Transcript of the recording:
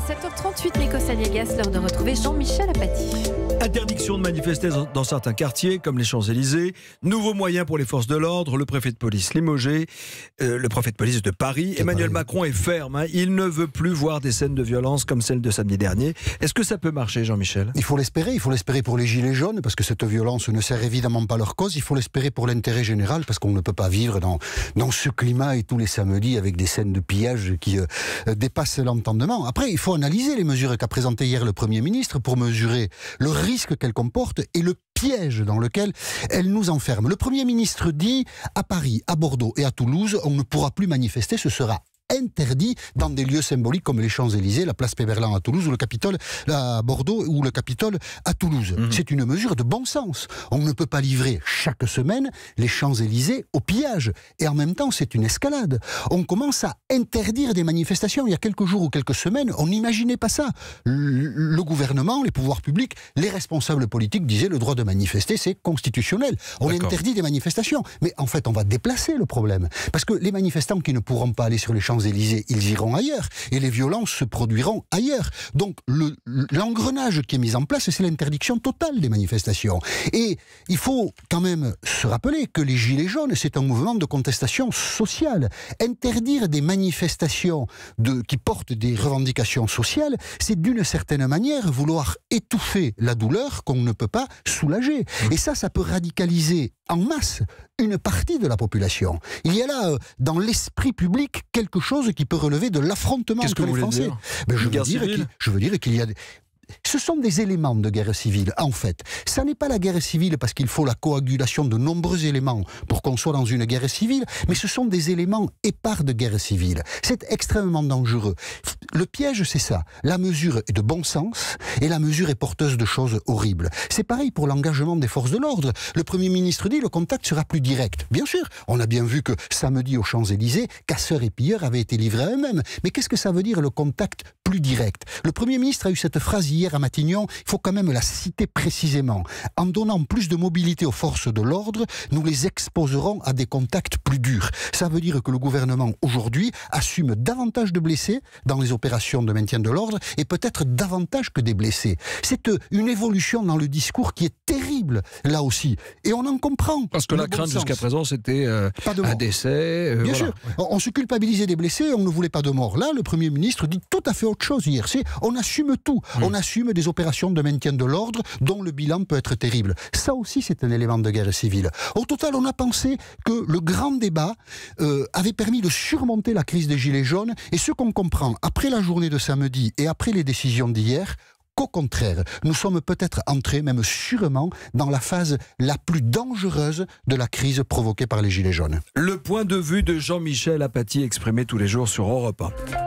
7h38, Nikos Aliagas, l'heure de retrouver Jean-Michel Apathy. Interdiction de manifester dans certains quartiers, comme les Champs-Élysées. Nouveaux moyens pour les forces de l'ordre. Le préfet de police limogé. Le préfet de police de Paris. Emmanuel Macron est ferme. Il ne veut plus voir des scènes de violence comme celle de samedi dernier. Est-ce que ça peut marcher, Jean-Michel ? Il faut l'espérer pour les gilets jaunes, parce que cette violence ne sert évidemment pas leur cause. Il faut l'espérer pour l'intérêt général, parce qu'on ne peut pas vivre dans ce climat et tous les samedis avec des scènes de pillage qui dépassent l'entendement. Après, il faut analyser les mesures qu'a présentées hier le Premier ministre pour mesurer le risque qu'elles comportent et le piège dans lequel elles nous enferment. Le Premier ministre dit à Paris, à Bordeaux et à Toulouse, on ne pourra plus manifester, ce sera interdit dans des lieux symboliques comme les Champs-Élysées, la place Péberlan à Toulouse ou le Capitole à Bordeaux ou le Capitole à Toulouse. C'est une mesure de bon sens. On ne peut pas livrer chaque semaine les Champs-Élysées au pillage. Et en même temps, c'est une escalade. On commence à interdire des manifestations. Il y a quelques jours ou quelques semaines, on n'imaginait pas ça. Le gouvernement, les pouvoirs publics, les responsables politiques disaient le droit de manifester, c'est constitutionnel. On interdit des manifestations. Mais en fait, on va déplacer le problème. Parce que les manifestants qui ne pourront pas aller sur les Champs-Élysées, ils iront ailleurs et les violences se produiront ailleurs. Donc l'engrenage qui est mis en place, c'est l'interdiction totale des manifestations. Et il faut quand même se rappeler que les Gilets jaunes, c'est un mouvement de contestation sociale. Interdire des manifestations qui portent des revendications sociales, c'est d'une certaine manière vouloir étouffer la douleur qu'on ne peut pas soulager. Et ça peut radicaliser en masse une partie de la population. Il y a là, dans l'esprit public, quelque chose qui peut relever de l'affrontement entre les Français. Je veux dire qu'il y a... Ce sont des éléments de guerre civile, en fait. Ça n'est pas la guerre civile parce qu'il faut la coagulation de nombreux éléments pour qu'on soit dans une guerre civile, mais ce sont des éléments épars de guerre civile. C'est extrêmement dangereux. Le piège, c'est ça. La mesure est de bon sens et la mesure est porteuse de choses horribles. C'est pareil pour l'engagement des forces de l'ordre. Le Premier ministre dit le contact sera plus direct. Bien sûr, on a bien vu que samedi aux Champs-Élysées, casseurs et pilleurs avaient été livrés à eux-mêmes. Mais qu'est-ce que ça veut dire le contact plus direct ? Le Premier ministre a eu cette phrase hier à Matignon, il faut quand même la citer précisément. En donnant plus de mobilité aux forces de l'ordre, nous les exposerons à des contacts plus durs. Ça veut dire que le gouvernement, aujourd'hui, assume davantage de blessés dans les opérations de maintien de l'ordre et peut-être davantage que des blessés. C'est une évolution dans le discours qui est terrible, là aussi. Et on en comprend. Parce que la crainte jusqu'à présent, c'était un décès. Bien sûr. On se culpabilisait des blessés, on ne voulait pas de mort. Là, le Premier ministre dit tout à fait autre chose hier. On assume tout. On assume des opérations de maintien de l'ordre dont le bilan peut être terrible. Ça aussi, c'est un élément de guerre civile. Au total, on a pensé que le grand débat avait permis de surmonter la crise des Gilets jaunes. Et ce qu'on comprend après la journée de samedi et après les décisions d'hier, qu'au contraire, nous sommes peut-être entrés, même sûrement, dans la phase la plus dangereuse de la crise provoquée par les Gilets jaunes. Le point de vue de Jean-Michel Apathy exprimé tous les jours sur Europe 1.